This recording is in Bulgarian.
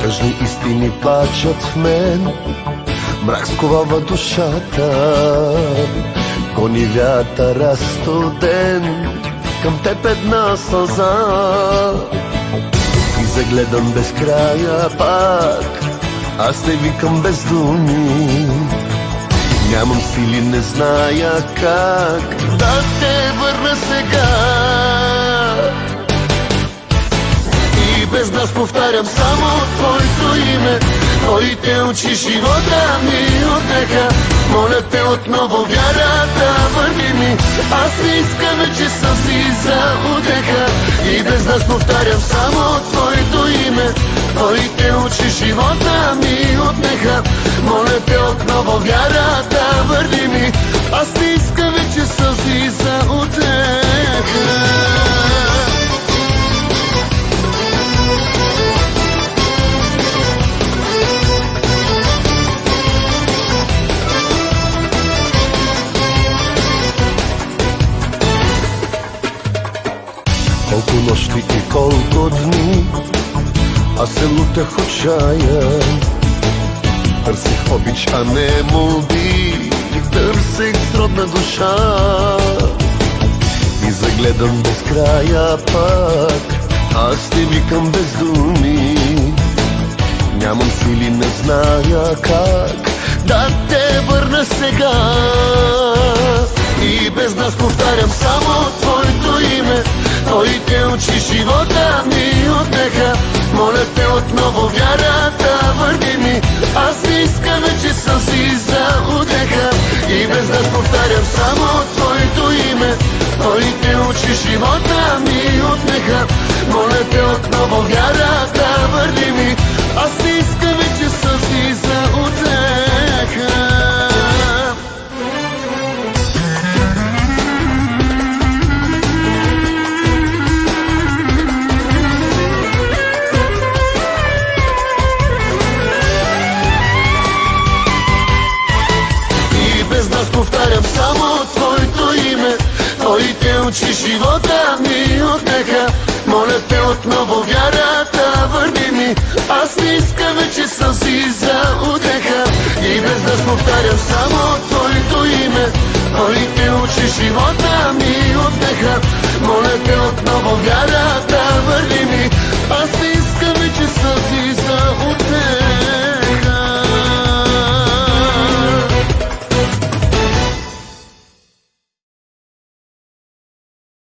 Тъжни истини плачат в мен, мрак сковава душата, гони вятъра студен, към теб една сълза. И загледам без края пак, аз те викам без думи. Нямам сили, не зная как да те върна сега. И без нас повтарям само твоето име. Твоите очи живота ми отнеха. Моля те отново вярата върни ми. Аз не искам вече сълзи за утеха. И без нас повтарям само твоето име. Твоите очи живота ми отнеха. Моля те отново вярата върни ми. Аз не искам вече сълзи за утеха. Колко нощи и колко дни аз се лутах отчая. Търсих обич, а не молби, търсих сродна душа. И загледам без края пак, аз те викам без думи. Нямам сили, не зная как да те върна сега. И без нас повтарям само твоето име. Твоите очи живота ми отнеха. Моля те отново вярата върни ми. Аз не искам вече сълзи за утеха. И без нас повтарям само твоето име. Твоите очи живота ми отнеха. Моля те отново вярата върни ми. Аз не искам вече сълзи за утеха. Повтарям само твоето име. Твоите очи живота ми отнеха. Моля те отново вярата върни ми. Аз не искам вече сълзи за утеха. И без нас повтарям само твоето